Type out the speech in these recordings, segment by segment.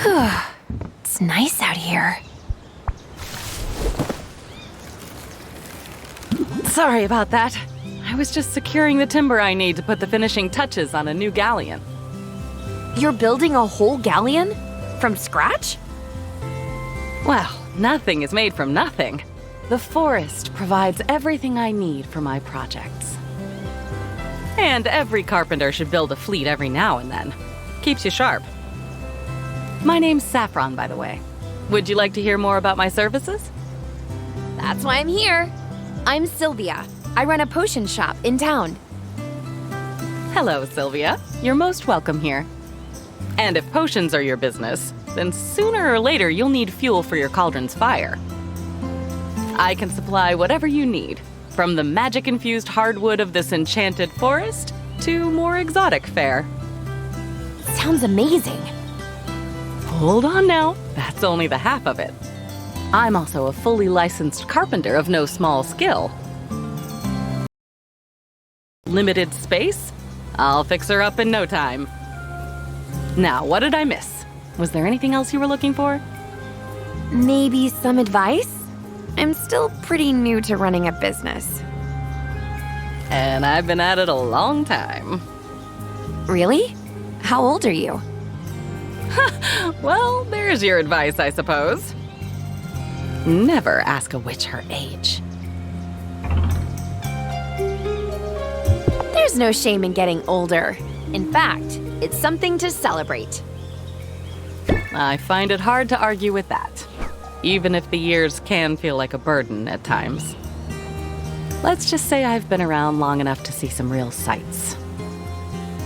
It's nice out here. Sorry about that. I was just securing the timber I need to put the finishing touches on a new galleon. You're building a whole galleon? From scratch? Well, nothing is made from nothing. The forest provides everything I need for my projects. And every carpenter should build a fleet every now and then. Keeps you sharp. My name's Saffron, by the way. Would you like to hear more about my services? That's why I'm here. I'm Sylvia. I run a potion shop in town. Hello, Sylvia. You're most welcome here. And if potions are your business, then sooner or later you'll need fuel for your cauldron's fire. I can supply whatever you need, from the magic-infused hardwood of this enchanted forest to more exotic fare. Sounds amazing. Hold on now, that's only the half of it. I'm also a fully licensed carpenter of no small skill. Limited space? I'll fix her up in no time. Now, what did I miss? Was there anything else you were looking for? Maybe some advice? I'm still pretty new to running a business. And I've been at it a long time. Really? How old are you? Well, there's your advice, I suppose. Never ask a witch her age. There's no shame in getting older. In fact, it's something to celebrate. I find it hard to argue with that, even if the years can feel like a burden at times. Let's just say I've been around long enough to see some real sights.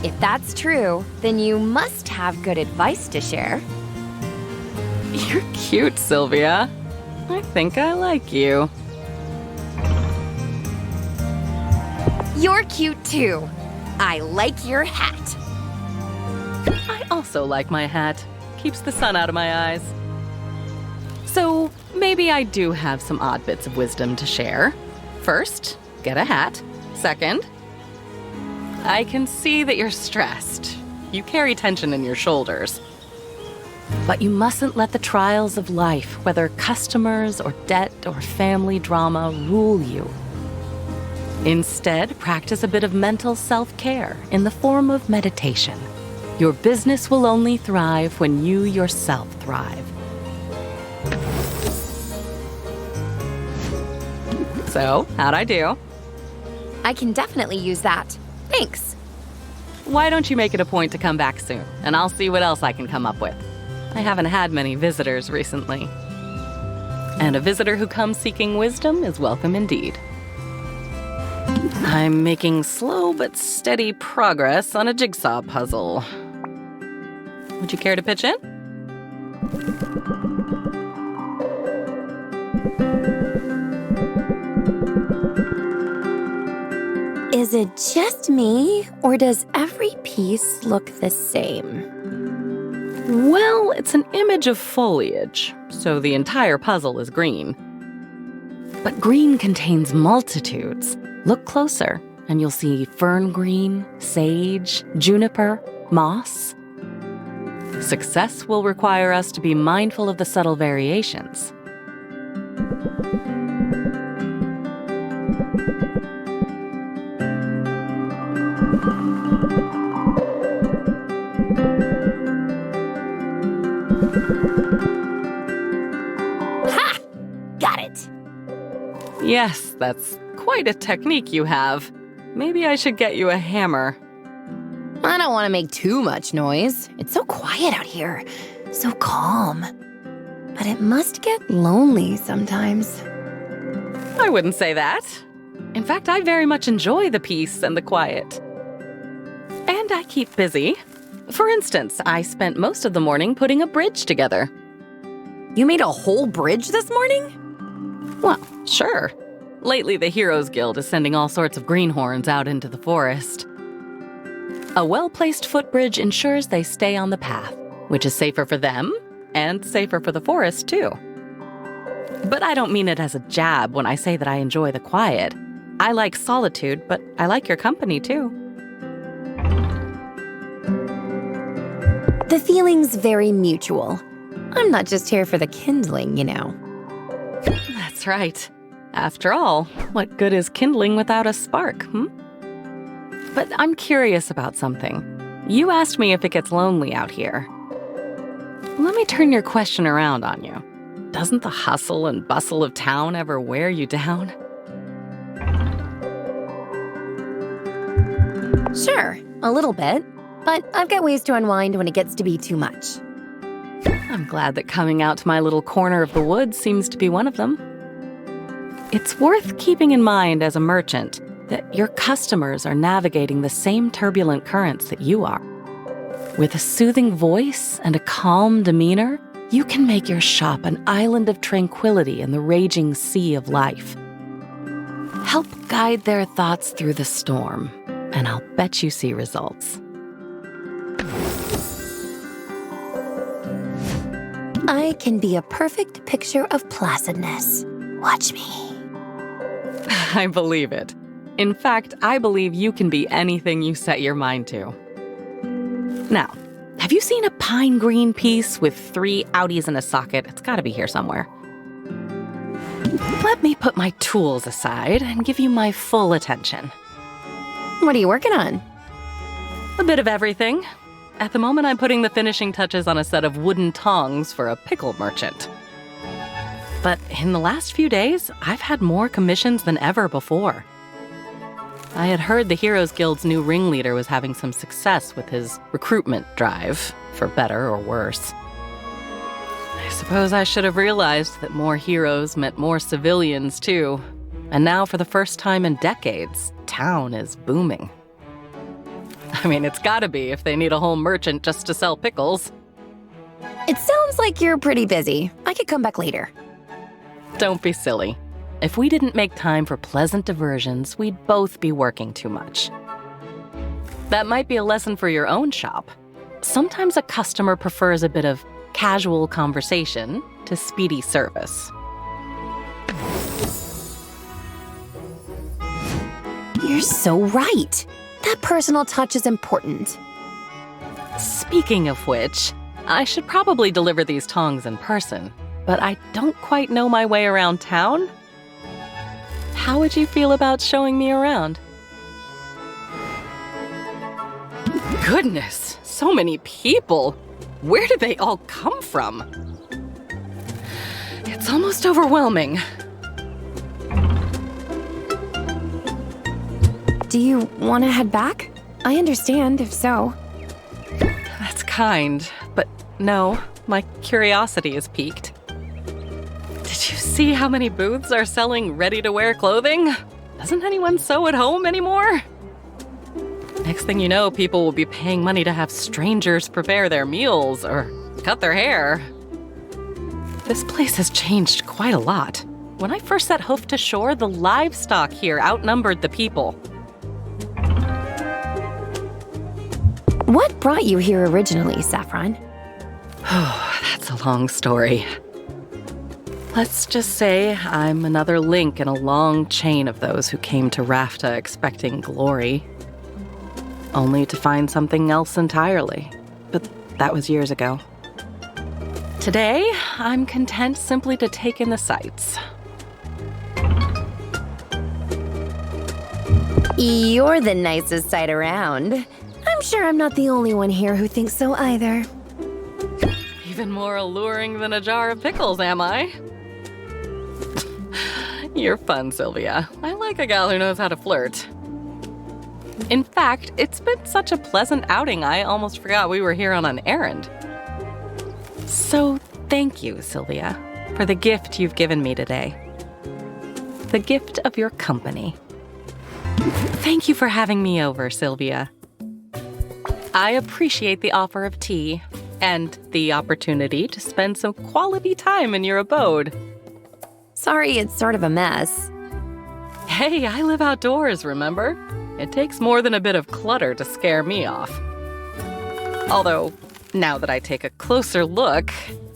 If that's true, then you must have good advice to share. You're cute, Sylvia. I think I like you. You're cute too. I like your hat. I also like my hat. Keeps the sun out of my eyes. So maybe I do have some odd bits of wisdom to share. First, get a hat. Second, I can see that you're stressed. You carry tension in your shoulders. But you mustn't let the trials of life, whether customers or debt or family drama, rule you. Instead, practice a bit of mental self-care in the form of meditation. Your business will only thrive when you yourself thrive. So, how'd I do? I can definitely use that. Thanks. Why don't you make it a point to come back soon, and I'll see what else I can come up with. I haven't had many visitors recently. And a visitor who comes seeking wisdom is welcome indeed. I'm making slow but steady progress on a jigsaw puzzle. Would you care to pitch in? Is it just me, or does every piece look the same? Well, it's an image of foliage, so the entire puzzle is green. But green contains multitudes. Look closer, and you'll see fern green, sage, juniper, moss. Success will require us to be mindful of the subtle variations. Ha! Got it. Yes, that's quite a technique you have. Maybe I should get you a hammer. I don't want to make too much noise. It's so quiet out here. So calm. But it must get lonely sometimes. I wouldn't say that. In fact, I very much enjoy the peace and the quiet. And I keep busy. For instance, I spent most of the morning putting a bridge together. You made a whole bridge this morning? Well, sure. Lately, the Heroes Guild is sending all sorts of greenhorns out into the forest. A well-placed footbridge ensures they stay on the path, which is safer for them and safer for the forest, too. But I don't mean it as a jab when I say that I enjoy the quiet. I like solitude, but I like your company, too. The feeling's very mutual. I'm not just here for the kindling, you know. That's right. After all, what good is kindling without a spark, But I'm curious about something. You asked me if it gets lonely out here. Let me turn your question around on you. Doesn't the hustle and bustle of town ever wear you down? Sure, a little bit. But I've got ways to unwind when it gets to be too much. I'm glad that coming out to my little corner of the woods seems to be one of them. It's worth keeping in mind as a merchant that your customers are navigating the same turbulent currents that you are. With a soothing voice and a calm demeanor, you can make your shop an island of tranquility in the raging sea of life. Help guide their thoughts through the storm, and I'll bet you see results. I can be a perfect picture of placidness. Watch me. I believe it. In fact, I believe you can be anything you set your mind to. Now, have you seen a pine green piece with 3 outies in a socket? It's gotta be here somewhere. Let me put my tools aside and give you my full attention. What are you working on? A bit of everything. At the moment, I'm putting the finishing touches on a set of wooden tongs for a pickle merchant. But in the last few days, I've had more commissions than ever before. I had heard the Heroes Guild's new ringleader was having some success with his recruitment drive, for better or worse. I suppose I should have realized that more heroes meant more civilians, too. And now, for the first time in decades, town is booming. I mean, it's gotta be if they need a whole merchant just to sell pickles. It sounds like you're pretty busy. I could come back later. Don't be silly. If we didn't make time for pleasant diversions, we'd both be working too much. That might be a lesson for your own shop. Sometimes a customer prefers a bit of casual conversation to speedy service. You're so right. That personal touch is important. Speaking of which, I should probably deliver these tongs in person, but I don't quite know my way around town. How would you feel about showing me around? Goodness, so many people. Where did they all come from? It's almost overwhelming. Do you want to head back? I understand if so. That's kind, but no, my curiosity is piqued. Did you see how many booths are selling ready-to-wear clothing? Doesn't anyone sew at home anymore? Next thing you know, people will be paying money to have strangers prepare their meals or cut their hair. This place has changed quite a lot. When I first set hoof to shore, the livestock here outnumbered the people. What brought you here originally, Saffron? Oh, that's a long story. Let's just say I'm another link in a long chain of those who came to Rafta expecting glory, only to find something else entirely. But that was years ago. Today, I'm content simply to take in the sights. You're the nicest sight around. I'm sure I'm not the only one here who thinks so either. Even more alluring than a jar of pickles, am I? You're fun, Sylvia. I like a gal who knows how to flirt. In fact, it's been such a pleasant outing, I almost forgot we were here on an errand. So thank you, Sylvia, for the gift you've given me today. The gift of your company. Thank you for having me over, Sylvia. I appreciate the offer of tea and the opportunity to spend some quality time in your abode. Sorry, it's sort of a mess. Hey, I live outdoors, remember? It takes more than a bit of clutter to scare me off. Although, now that I take a closer look,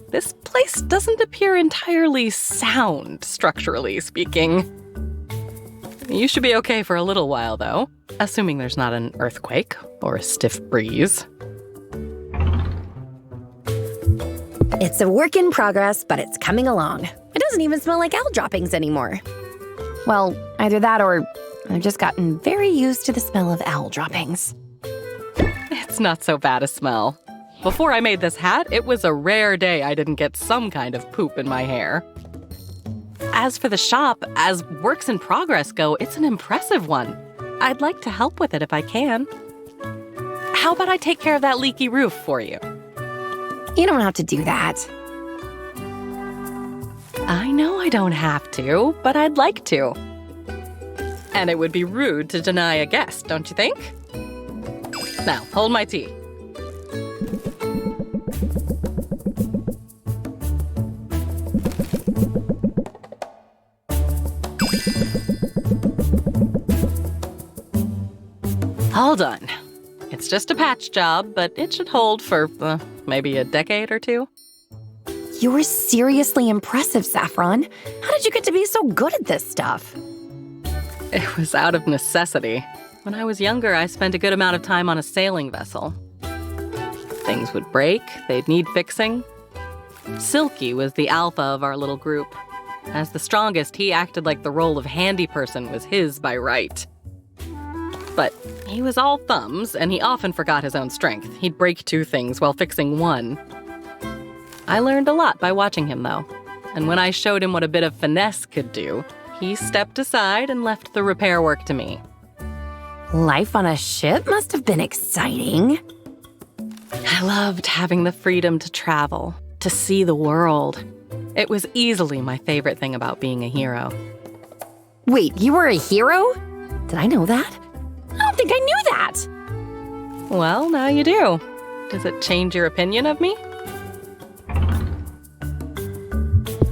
this place doesn't appear entirely sound, structurally speaking. You should be okay for a little while, though, assuming there's not an earthquake or a stiff breeze. It's a work in progress, but it's coming along. It doesn't even smell like owl droppings anymore. Well, either that or I've just gotten very used to the smell of owl droppings. It's not so bad a smell. Before I made this hat, it was a rare day I didn't get some kind of poop in my hair. As for the shop, as works in progress go, it's an impressive one. I'd like to help with it if I can. How about I take care of that leaky roof for you? You don't have to do that. I know I don't have to, but I'd like to. And it would be rude to deny a guest, don't you think? Now, hold my tea. All done. It's just a patch job, but it should hold for maybe a decade or two. You're seriously impressive, Saffron. How did you get to be so good at this stuff? It was out of necessity. When I was younger, I spent a good amount of time on a sailing vessel. Things would break, they'd need fixing. Silky was the alpha of our little group. As the strongest, he acted like the role of handy person was his by right. But he was all thumbs, and he often forgot his own strength. He'd break two things while fixing one. I learned a lot by watching him, though. And when I showed him what a bit of finesse could do, he stepped aside and left the repair work to me. Life on a ship must have been exciting. I loved having the freedom to travel, to see the world. It was easily my favorite thing about being a hero. Wait, you were a hero? Did I know that? I don't think I knew that. Well, now you do. Does it change your opinion of me?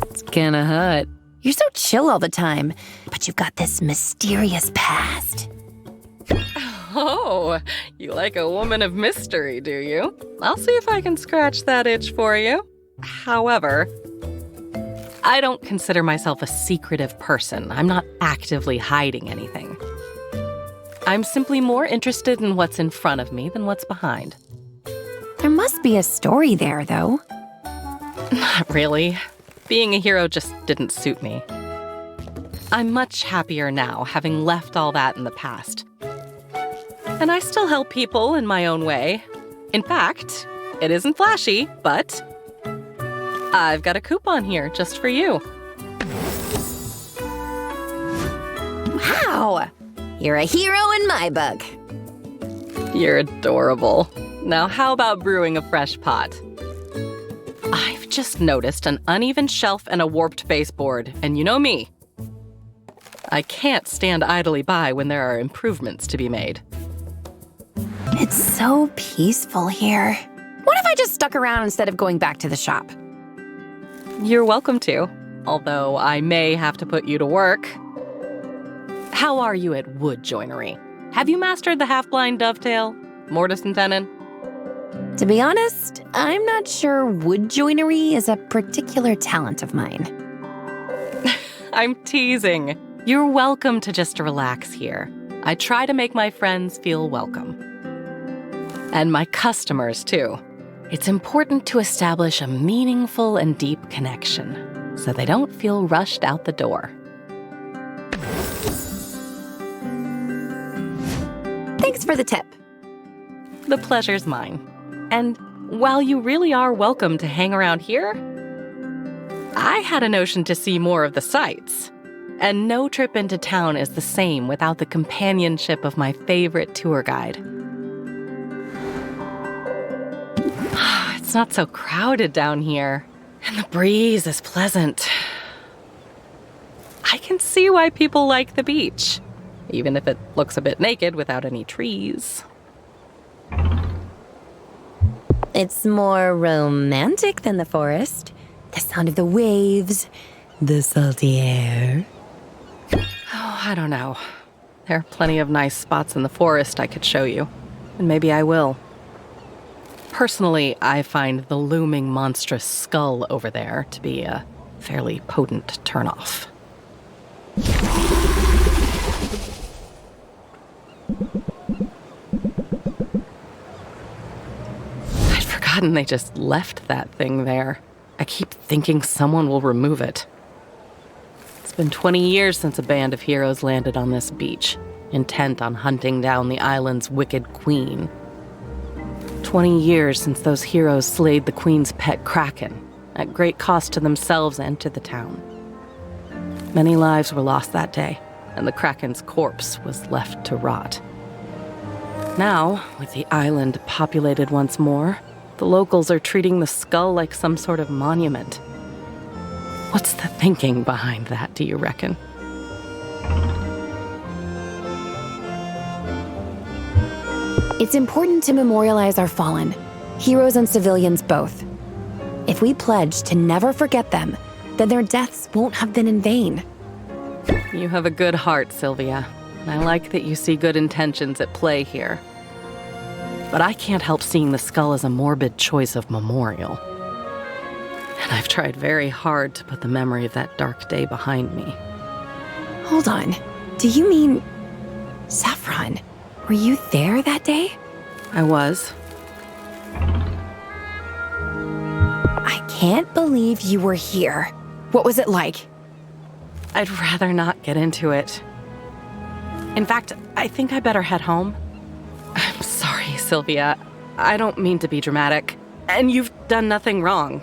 It's kinda hot. You're so chill all the time, but you've got this mysterious past. Oh, you like a woman of mystery, do you? I'll see if I can scratch that itch for you. However, I don't consider myself a secretive person. I'm not actively hiding anything. I'm simply more interested in what's in front of me than what's behind. There must be a story there, though. Not really. Being a hero just didn't suit me. I'm much happier now, having left all that in the past. And I still help people in my own way. In fact, it isn't flashy, but I've got a coupon here just for you. Wow! You're a hero in my book. You're adorable. Now, how about brewing a fresh pot? I've just noticed an uneven shelf and a warped baseboard, and you know me. I can't stand idly by when there are improvements to be made. It's so peaceful here. What if I just stuck around instead of going back to the shop? You're welcome to, although I may have to put you to work. How are you at wood joinery? Have you mastered the half-blind dovetail, mortise and tenon? To be honest, I'm not sure wood joinery is a particular talent of mine. I'm teasing. You're welcome to just relax here. I try to make my friends feel welcome. And my customers, too. It's important to establish a meaningful and deep connection so they don't feel rushed out the door. Thanks for the tip. The pleasure's mine. And while you really are welcome to hang around here, I had a notion to see more of the sights. And no trip into town is the same without the companionship of my favorite tour guide. It's not so crowded down here, and the breeze is pleasant. I can see why people like the beach, even if it looks a bit naked without any trees. It's more romantic than the forest. The sound of the waves, the salty air. Oh, I don't know. There are plenty of nice spots in the forest I could show you, and maybe I will. Personally, I find the looming monstrous skull over there to be a fairly potent turnoff. I'd forgotten they just left that thing there. I keep thinking someone will remove it. It's been 20 years since a band of heroes landed on this beach, intent on hunting down the island's wicked queen. 20 years since those heroes slayed the queen's pet kraken, at great cost to themselves and to the town. Many lives were lost that day, and the kraken's corpse was left to rot. Now, with the island populated once more, the locals are treating the skull like some sort of monument. What's the thinking behind that, do you reckon? It's important to memorialize our fallen, heroes and civilians both. If we pledge to never forget them, then their deaths won't have been in vain. You have a good heart, Sylvia. I like that you see good intentions at play here. But I can't help seeing the skull as a morbid choice of memorial. And I've tried very hard to put the memory of that dark day behind me. Hold on. Do you mean... Saffron, were you there that day? I was. I can't believe you were here. What was it like? I'd rather not get into it. In fact, I think I better head home. I'm sorry, Sylvia. I don't mean to be dramatic. And you've done nothing wrong.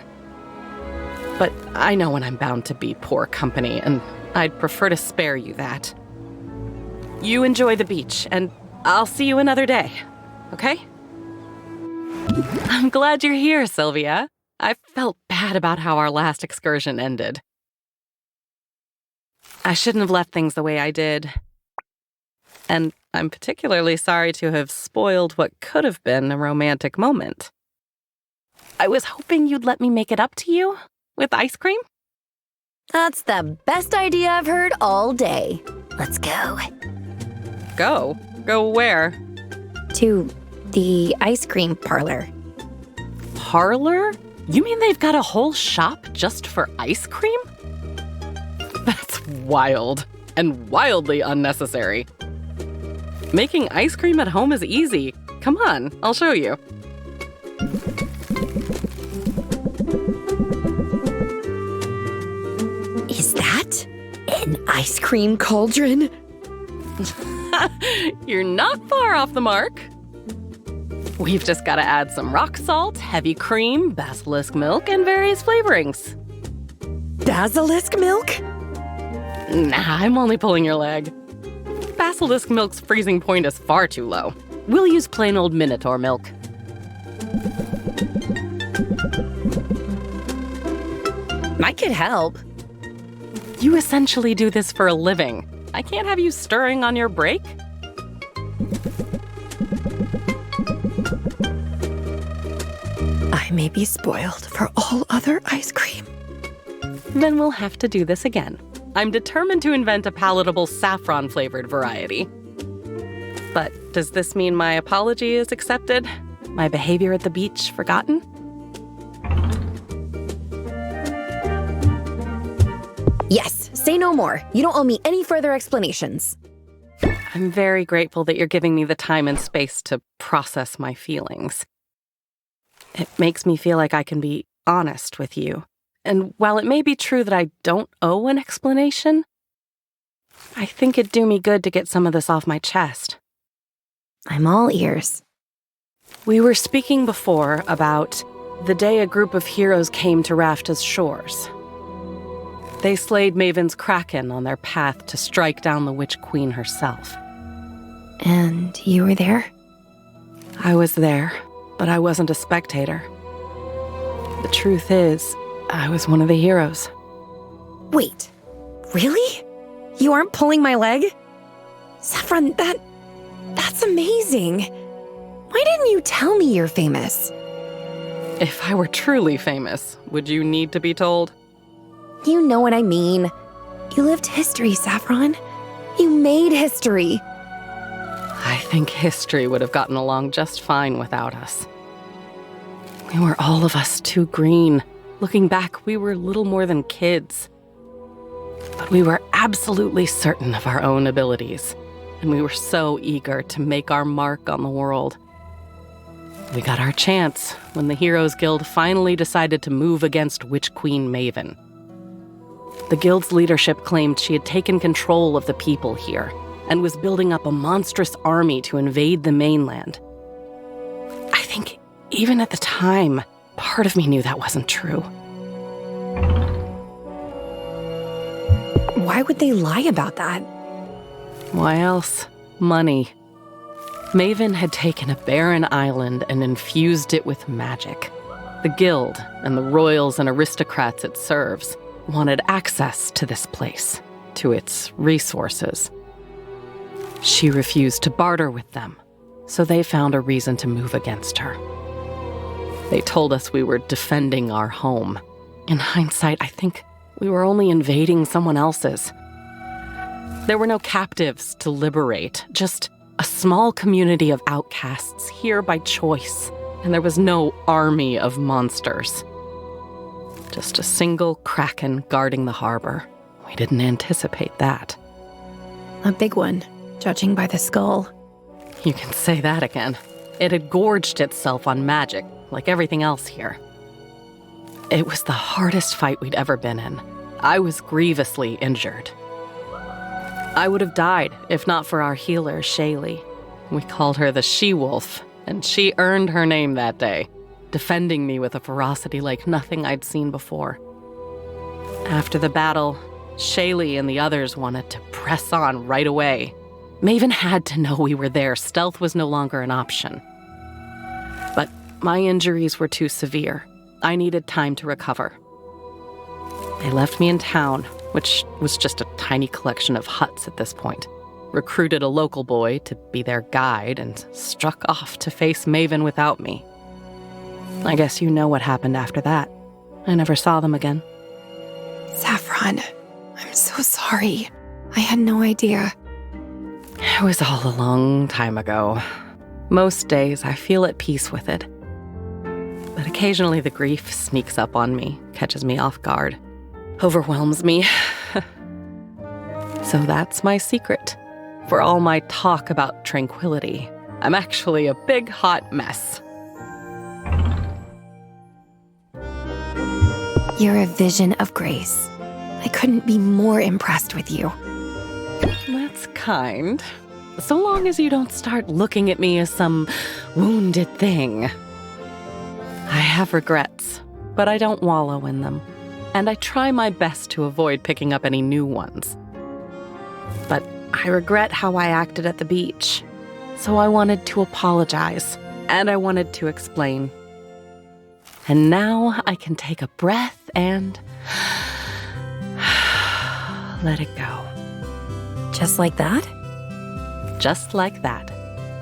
But I know when I'm bound to be poor company, and I'd prefer to spare you that. You enjoy the beach, and I'll see you another day, okay? I'm glad you're here, Sylvia. I felt bad about how our last excursion ended. I shouldn't have left things the way I did. And I'm particularly sorry to have spoiled what could have been a romantic moment. I was hoping you'd let me make it up to you with ice cream. That's the best idea I've heard all day. Let's go. Go? Go where? To the ice cream parlor. Parlor? You mean they've got a whole shop just for ice cream? That's wild and wildly unnecessary. Making ice cream at home is easy. Come on, I'll show you. Is that an ice cream cauldron? You're not far off the mark. We've just got to add some rock salt, heavy cream, basilisk milk, and various flavorings. Basilisk milk? Nah, I'm only pulling your leg. Basilisk milk's freezing point is far too low. We'll use plain old Minotaur milk. I could help. You essentially do this for a living. I can't have you stirring on your break. I may be spoiled for all other ice cream. Then we'll have to do this again. I'm determined to invent a palatable saffron-flavored variety. But does this mean my apology is accepted? My behavior at the beach forgotten? Yes, say no more. You don't owe me any further explanations. I'm very grateful that you're giving me the time and space to process my feelings. It makes me feel like I can be honest with you. And while it may be true that I don't owe an explanation, I think it'd do me good to get some of this off my chest. I'm all ears. We were speaking before about the day a group of heroes came to Rafta's shores. They slayed Maven's kraken on their path to strike down the Witch Queen herself. And you were there? I was there, but I wasn't a spectator. The truth is, I was one of the heroes. Wait, really? You aren't pulling my leg? Saffron, that's amazing. Why didn't you tell me you're famous? If I were truly famous, would you need to be told? You know what I mean. You lived history, Saffron. You made history. I think history would have gotten along just fine without us. We were all of us too green. Looking back, we were little more than kids. But we were absolutely certain of our own abilities, and we were so eager to make our mark on the world. We got our chance when the Heroes Guild finally decided to move against Witch Queen Maven. The guild's leadership claimed she had taken control of the people here and was building up a monstrous army to invade the mainland. I think even at the time, part of me knew that wasn't true. Why would they lie about that? Why else? Money. Maven had taken a barren island and infused it with magic. The guild and the royals and aristocrats it serves wanted access to this place, to its resources. She refused to barter with them, so they found a reason to move against her. They told us we were defending our home. In hindsight, I think we were only invading someone else's. There were no captives to liberate, just a small community of outcasts here by choice, and there was no army of monsters. Just a single kraken guarding the harbor. We didn't anticipate that. A big one, judging by the skull. You can say that again. It had gorged itself on magic, like everything else here. It was the hardest fight we'd ever been in. I was grievously injured. I would have died if not for our healer, Shaylee. We called her the She-Wolf, and she earned her name that day, defending me with a ferocity like nothing I'd seen before. After the battle, Shaylee and the others wanted to press on right away. Maven had to know we were there. Stealth was no longer an option. But my injuries were too severe. I needed time to recover. They left me in town, which was just a tiny collection of huts at this point, recruited a local boy to be their guide, and struck off to face Maven without me. I guess you know what happened after that. I never saw them again. Saffron, I'm so sorry. I had no idea. It was all a long time ago. Most days I feel at peace with it. But occasionally the grief sneaks up on me, catches me off guard, overwhelms me. So that's my secret. For all my talk about tranquility, I'm actually a big hot mess. You're a vision of grace. I couldn't be more impressed with you. That's kind. So long as you don't start looking at me as some wounded thing. I have regrets, but I don't wallow in them. And I try my best to avoid picking up any new ones. But I regret how I acted at the beach. So I wanted to apologize, and I wanted to explain. And now I can take a breath and let it go. Just like that? Just like that.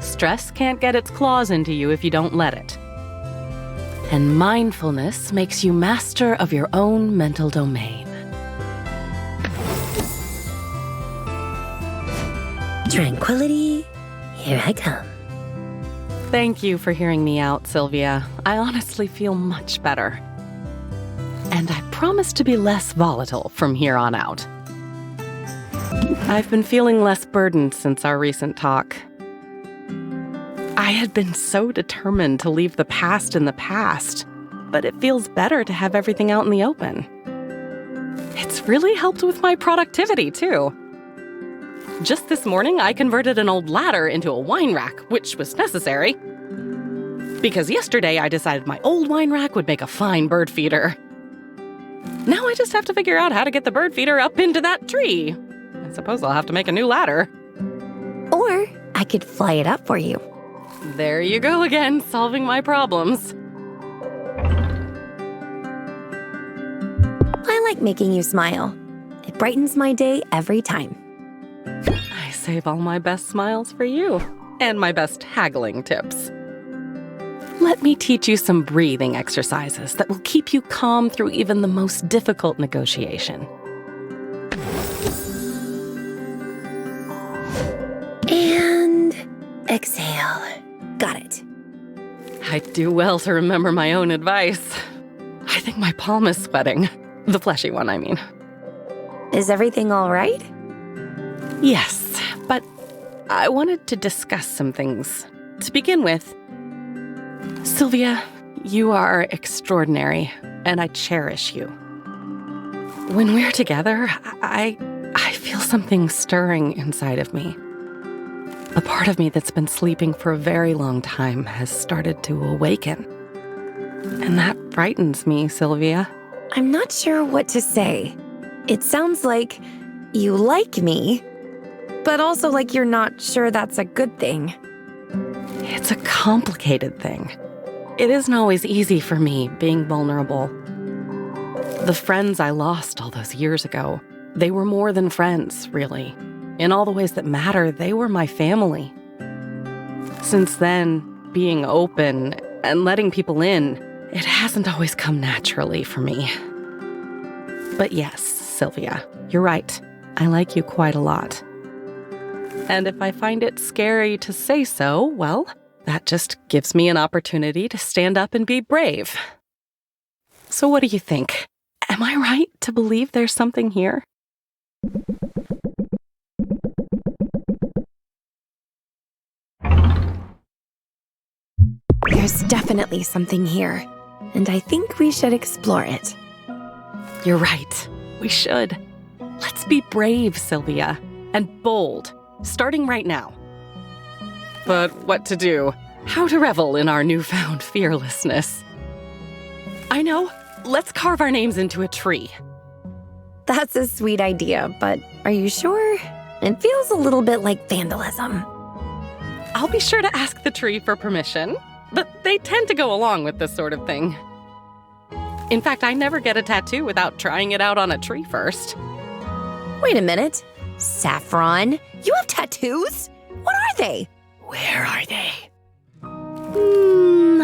Stress can't get its claws into you if you don't let it. And mindfulness makes you master of your own mental domain. Tranquility, here I come. Thank you for hearing me out, Sylvia. I honestly feel much better. And I promise to be less volatile from here on out. I've been feeling less burdened since our recent talk. I had been so determined to leave the past in the past, but it feels better to have everything out in the open. It's really helped with my productivity, too. Just this morning, I converted an old ladder into a wine rack, which was necessary. Because yesterday, I decided my old wine rack would make a fine bird feeder. Now I just have to figure out how to get the bird feeder up into that tree. I suppose I'll have to make a new ladder. Or I could fly it up for you. There you go again, solving my problems. I like making you smile. It brightens my day every time. I save all my best smiles for you, and my best haggling tips. Let me teach you some breathing exercises that will keep you calm through even the most difficult negotiation. And exhale. Got it. I do well to remember my own advice. I think my palm is sweating. The fleshy one, I mean. Is everything all right? Yes, but I wanted to discuss some things. To begin with, Sylvia, you are extraordinary, and I cherish you. When we're together, I feel something stirring inside of me. A part of me that's been sleeping for a very long time has started to awaken. And that frightens me, Sylvia. I'm not sure what to say. It sounds like you like me, but also like you're not sure that's a good thing. It's a complicated thing. It isn't always easy for me being vulnerable. The friends I lost all those years ago, they were more than friends, really. In all the ways that matter, they were my family. Since then, being open and letting people in, it hasn't always come naturally for me. But yes, Sylvia, you're right. I like you quite a lot. And if I find it scary to say so, well, that just gives me an opportunity to stand up and be brave. So what do you think? Am I right to believe there's something here? There's definitely something here, and I think we should explore it. You're right. We should. Let's be brave, Sylvia, and bold, starting right now. But what to do? How to revel in our newfound fearlessness? I know. Let's carve our names into a tree. That's a sweet idea, but are you sure? It feels a little bit like vandalism. I'll be sure to ask the tree for permission, but they tend to go along with this sort of thing. In fact, I never get a tattoo without trying it out on a tree first. Wait a minute. Saffron, you have tattoos? What are they? Where are they?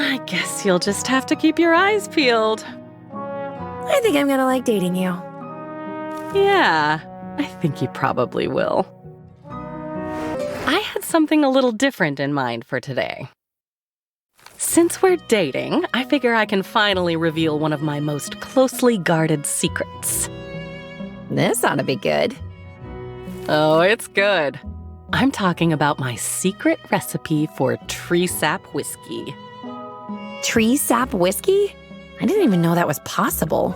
I guess you'll just have to keep your eyes peeled. I think I'm gonna like dating you. Yeah, I think you probably will. I had something a little different in mind for today. Since we're dating, I figure I can finally reveal one of my most closely guarded secrets. This ought to be good. Oh, it's good. I'm talking about my secret recipe for tree sap whiskey. Tree sap whiskey? I didn't even know that was possible.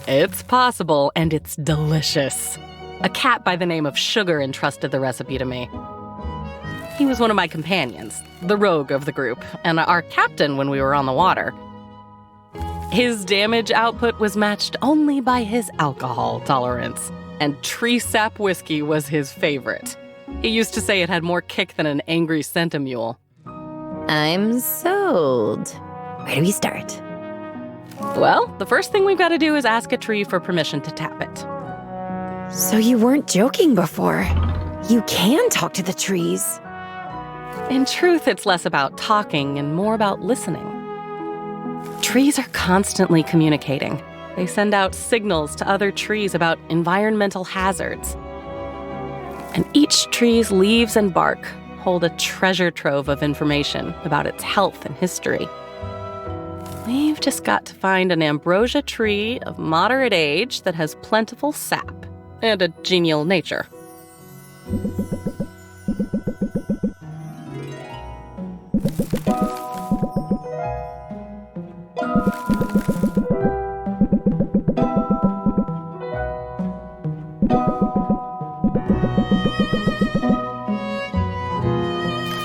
It's possible, and it's delicious. A cat by the name of Sugar entrusted the recipe to me. He was one of my companions, the rogue of the group, and our captain when we were on the water. His damage output was matched only by his alcohol tolerance, and tree sap whiskey was his favorite. He used to say it had more kick than an angry centimule. I'm sold. Where do we start? Well, the first thing we've got to do is ask a tree for permission to tap it. So you weren't joking before. You can talk to the trees. In truth, it's less about talking and more about listening. Trees are constantly communicating. They send out signals to other trees about environmental hazards. And each tree's leaves and bark hold a treasure trove of information about its health and history. We've just got to find an ambrosia tree of moderate age that has plentiful sap and a genial nature.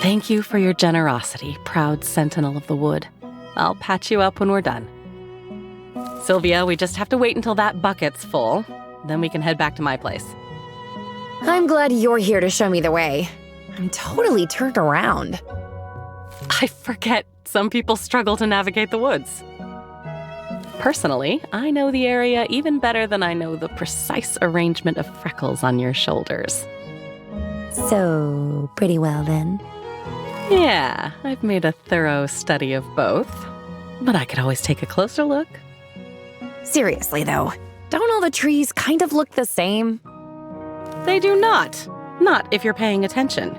Thank you for your generosity, proud sentinel of the wood. I'll patch you up when we're done. Sylvia, we just have to wait until that bucket's full. Then we can head back to my place. I'm glad you're here to show me the way. I'm totally turned around. I forget some people struggle to navigate the woods. Personally, I know the area even better than I know the precise arrangement of freckles on your shoulders. So, pretty well then. Yeah, I've made a thorough study of both. But I could always take a closer look. Seriously though, don't all the trees kind of look the same? They do not. Not if you're paying attention.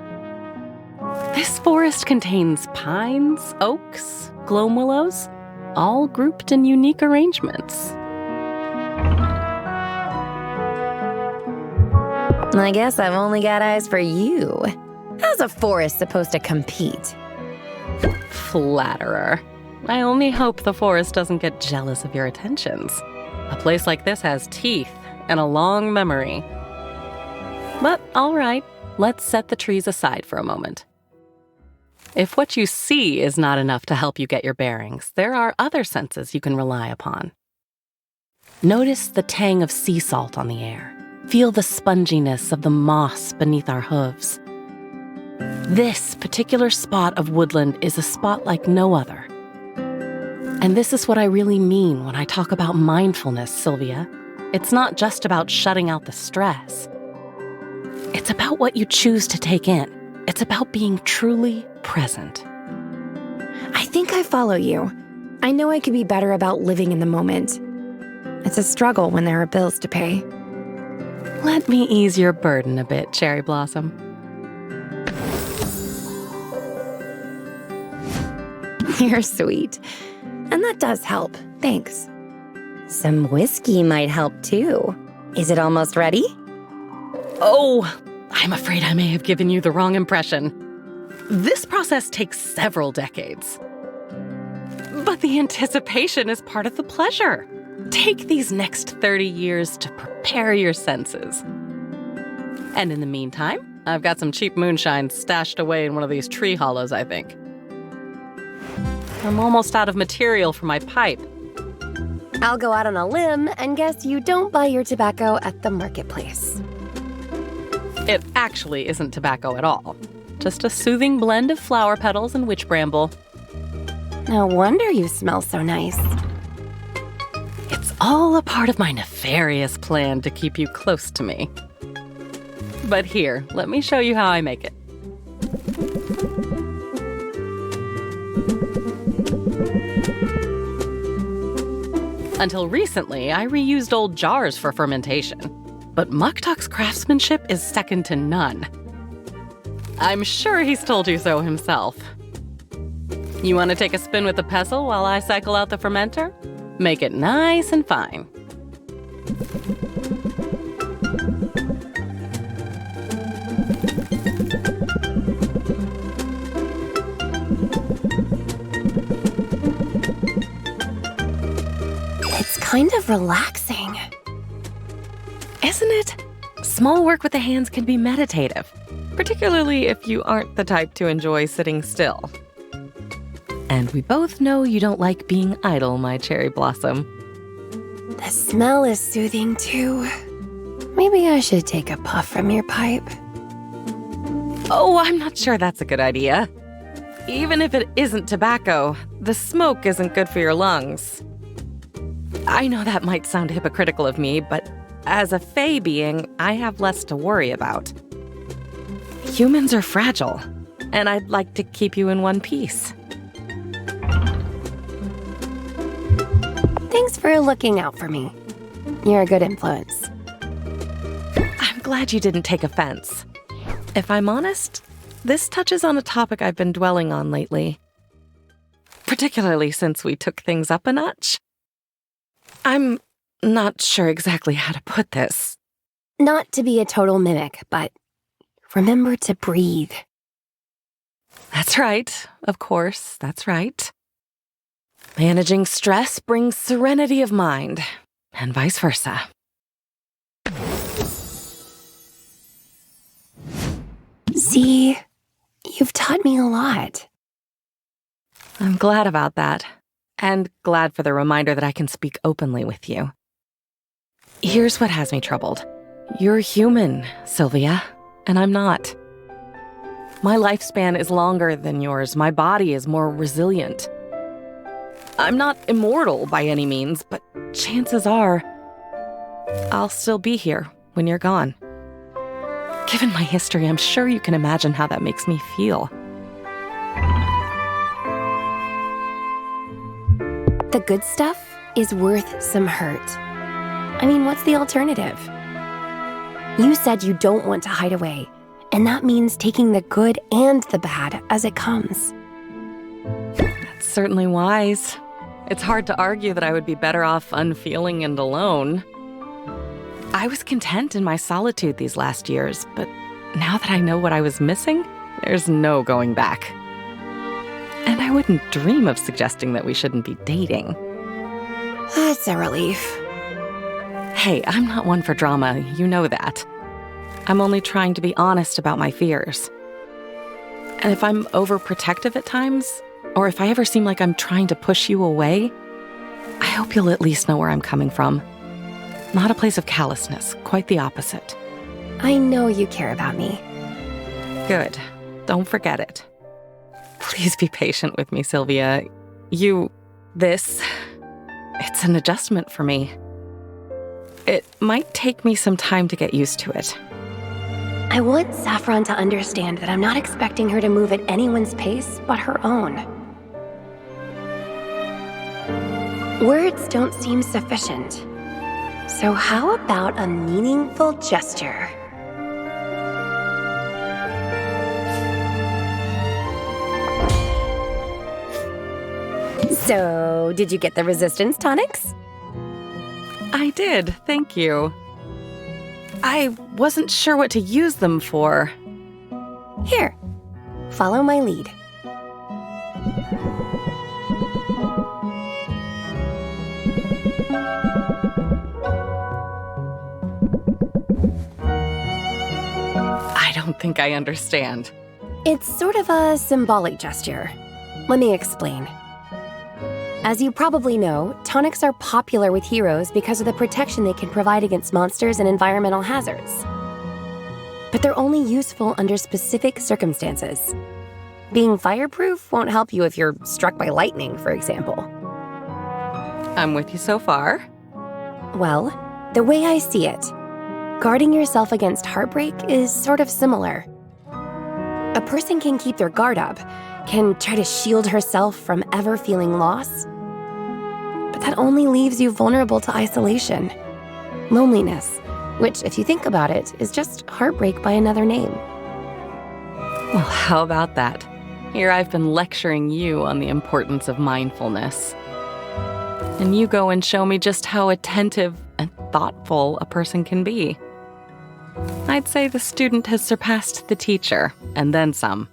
This forest contains pines, oaks, gloam willows, all grouped in unique arrangements. I guess I've only got eyes for you. How's a forest supposed to compete? Flatterer. I only hope the forest doesn't get jealous of your attentions. A place like this has teeth and a long memory. But all right, let's set the trees aside for a moment. If what you see is not enough to help you get your bearings, there are other senses you can rely upon. Notice the tang of sea salt on the air. Feel the sponginess of the moss beneath our hooves. This particular spot of woodland is a spot like no other. And this is what I really mean when I talk about mindfulness, Sylvia. It's not just about shutting out the stress. It's about what you choose to take in. It's about being truly present. I think I follow you. I know I could be better about living in the moment. It's a struggle when there are bills to pay. Let me ease your burden a bit, Cherry Blossom. You're sweet. And that does help. Thanks. Some whiskey might help too. Is it almost ready? Oh, I'm afraid I may have given you the wrong impression. This process takes several decades. But the anticipation is part of the pleasure. Take these next 30 years to prepare your senses. And in the meantime, I've got some cheap moonshine stashed away in one of these tree hollows, I think. I'm almost out of material for my pipe. I'll go out on a limb and guess you don't buy your tobacco at the marketplace. It actually isn't tobacco at all. Just a soothing blend of flower petals and witch bramble. No wonder you smell so nice. It's all a part of my nefarious plan to keep you close to me. But here, let me show you how I make it. Until recently, I reused old jars for fermentation. But Muktuk's craftsmanship is second to none. I'm sure he's told you so himself. You want to take a spin with the pestle while I cycle out the fermenter? Make it nice and fine. It's kind of relaxing. Isn't it? Small work with the hands can be meditative, particularly if you aren't the type to enjoy sitting still. And we both know you don't like being idle, my cherry blossom. The smell is soothing too. Maybe I should take a puff from your pipe. Oh, I'm not sure that's a good idea. Even if it isn't tobacco, the smoke isn't good for your lungs. I know that might sound hypocritical of me, but as a fae being, I have less to worry about. Humans are fragile, and I'd like to keep you in one piece. Thanks for looking out for me. You're a good influence. I'm glad you didn't take offense. If I'm honest, this touches on a topic I've been dwelling on lately. Particularly since we took things up a notch. I'm not sure exactly how to put this. Not to be a total mimic, but remember to breathe. That's right, of course, that's right. Managing stress brings serenity of mind, and vice versa. See, you've taught me a lot. I'm glad about that, and glad for the reminder that I can speak openly with you. Here's what has me troubled. You're human, Sylvia, and I'm not. My lifespan is longer than yours. My body is more resilient. I'm not immortal by any means, but chances are I'll still be here when you're gone. Given my history, I'm sure you can imagine how that makes me feel. The good stuff is worth some hurt. I mean, what's the alternative? You said you don't want to hide away, and that means taking the good and the bad as it comes. That's certainly wise. It's hard to argue that I would be better off unfeeling and alone. I was content in my solitude these last years, but now that I know what I was missing, there's no going back. And I wouldn't dream of suggesting that we shouldn't be dating. It's a relief. Hey, I'm not one for drama, you know that. I'm only trying to be honest about my fears. And if I'm overprotective at times, or if I ever seem like I'm trying to push you away, I hope you'll at least know where I'm coming from. Not a place of callousness, quite the opposite. I know you care about me. Good. Don't forget it. Please be patient with me, Sylvia. It's an adjustment for me. It might take me some time to get used to it. I want Saffron to understand that I'm not expecting her to move at anyone's pace but her own. Words don't seem sufficient. So how about a meaningful gesture? So, did you get the resistance tonics? I did, thank you. I wasn't sure what to use them for. Here, follow my lead. I don't think I understand. It's sort of a symbolic gesture. Let me explain. As you probably know, tonics are popular with heroes because of the protection they can provide against monsters and environmental hazards. But they're only useful under specific circumstances. Being fireproof won't help you if you're struck by lightning, for example. I'm with you so far. Well, the way I see it, guarding yourself against heartbreak is sort of similar. A person can keep their guard up, can try to shield herself from ever feeling loss, but that only leaves you vulnerable to isolation, loneliness, which, if you think about it, is just heartbreak by another name. Well, how about that? Here I've been lecturing you on the importance of mindfulness. And you go and show me just how attentive and thoughtful a person can be. I'd say the student has surpassed the teacher, and then some.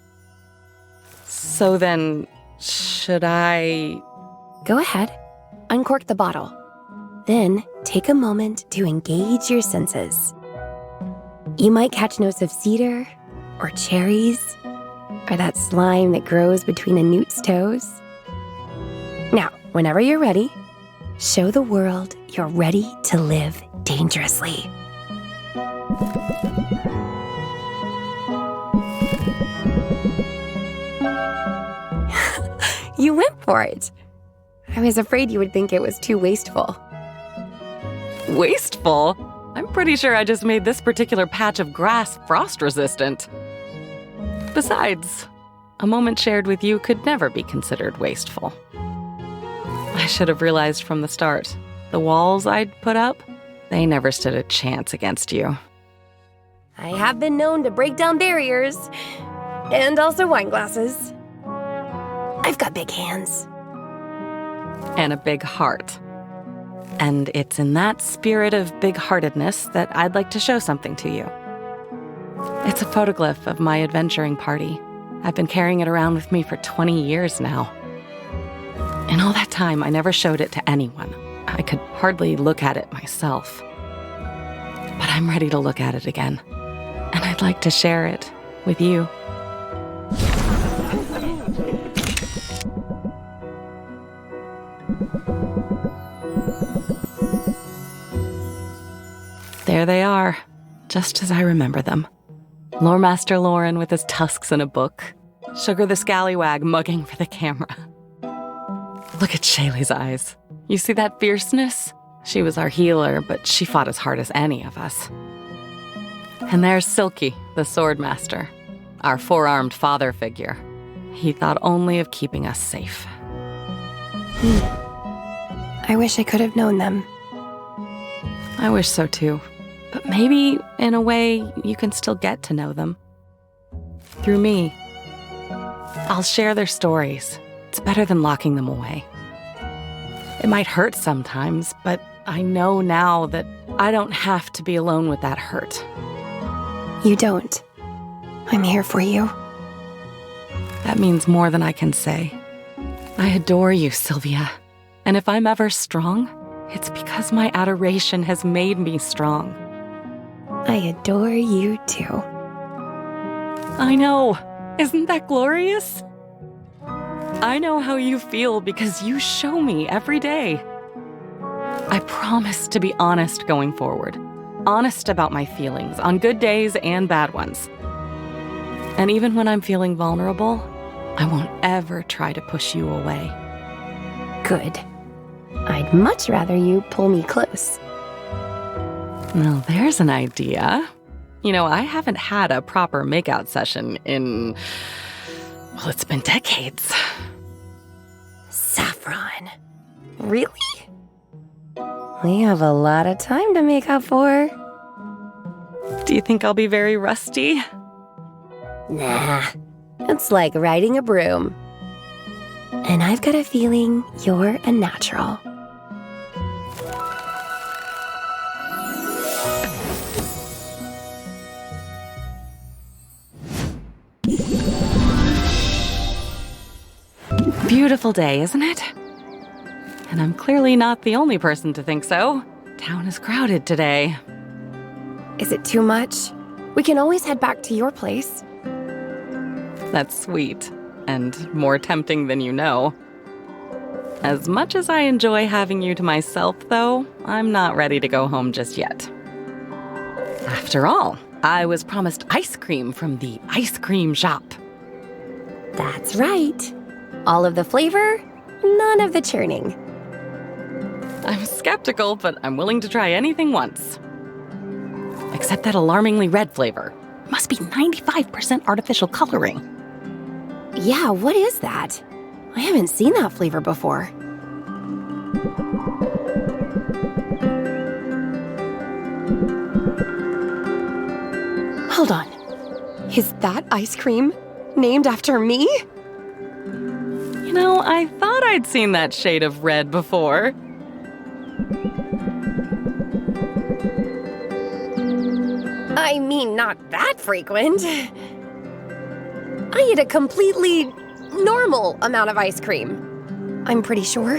So then, should I... Go ahead, uncork the bottle. Then take a moment to engage your senses. You might catch notes of cedar, or cherries, or that slime that grows between a newt's toes. Now, whenever you're ready, show the world you're ready to live dangerously. You went for it. I was afraid you would think it was too wasteful. Wasteful? I'm pretty sure I just made this particular patch of grass frost-resistant. Besides, a moment shared with you could never be considered wasteful. I should have realized from the start. The walls I'd put up, they never stood a chance against you. I have been known to break down barriers, and also wine glasses. I've got big hands. And a big heart. And it's in that spirit of big-heartedness that I'd like to show something to you. It's a photoglyph of my adventuring party. I've been carrying it around with me for 20 years now. In all that time, I never showed it to anyone. I could hardly look at it myself. But I'm ready to look at it again. And I'd like to share it with you. There they are, just as I remember them. Lore Master Lauren with his tusks in a book. Sugar the Scallywag mugging for the camera. Look at Shaylee's eyes. You see that fierceness? She was our healer, but she fought as hard as any of us. And there's Silky, the sword master, our four-armed father figure. He thought only of keeping us safe. I wish I could have known them. I wish so too. But maybe, in a way, you can still get to know them. Through me. I'll share their stories. It's better than locking them away. It might hurt sometimes, but I know now that I don't have to be alone with that hurt. You don't. I'm here for you. That means more than I can say. I adore you, Sylvia. And if I'm ever strong, it's because my adoration has made me strong. I adore you too. I know. Isn't that glorious? I know how you feel because you show me every day. I promise to be honest going forward. Honest about my feelings on good days and bad ones. And even when I'm feeling vulnerable, I won't ever try to push you away. Good. I'd much rather you pull me close. Now there's an idea. You know, I haven't had a proper makeout session in, well, it's been decades. Saffron. Really? We have a lot of time to make up for. Do you think I'll be very rusty? Nah, it's like riding a broom. And I've got a feeling you're a natural. Beautiful day, isn't it? And I'm clearly not the only person to think so. Town is crowded today. Is it too much? We can always head back to your place. That's sweet, and more tempting than you know. As much as I enjoy having you to myself, though, I'm not ready to go home just yet. After all, I was promised ice cream from the ice cream shop. That's right. All of the flavor, none of the churning. I'm skeptical, but I'm willing to try anything once. Except that alarmingly red flavor. Must be 95% artificial coloring. Yeah, what is that? I haven't seen that flavor before. Hold on. Is that ice cream named after me? You know, I thought I'd seen that shade of red before. I mean, not that frequent. I eat a completely normal amount of ice cream. I'm pretty sure.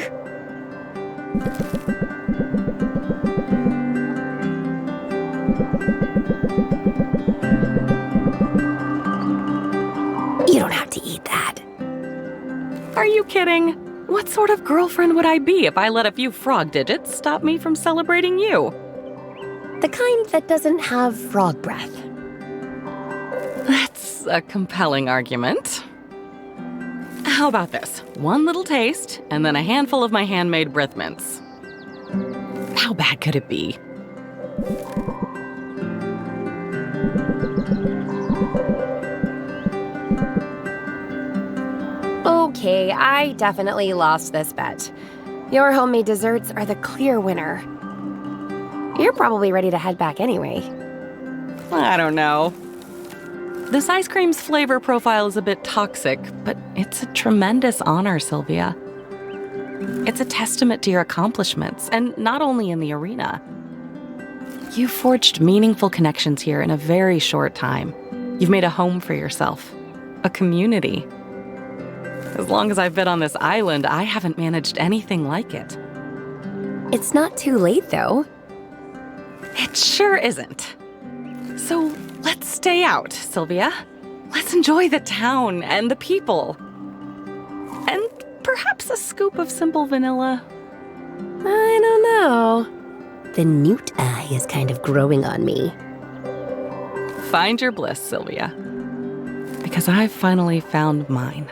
You don't have to eat that. Are you kidding? What sort of girlfriend would I be if I let a few frog digits stop me from celebrating you? The kind that doesn't have frog breath. That's a compelling argument. How about this? One little taste, and then a handful of my handmade breath mints. How bad could it be? Okay, I definitely lost this bet. Your homemade desserts are the clear winner. You're probably ready to head back anyway. I don't know. This ice cream's flavor profile is a bit toxic, but it's a tremendous honor, Sylvia. It's a testament to your accomplishments, and not only in the arena. You forged meaningful connections here in a very short time. You've made a home for yourself, a community. As long as I've been on this island, I haven't managed anything like it. It's not too late, though. It sure isn't. So let's stay out, Sylvia. Let's enjoy the town and the people. And perhaps a scoop of simple vanilla. I don't know. The newt eye is kind of growing on me. Find your bliss, Sylvia. Because I've finally found mine.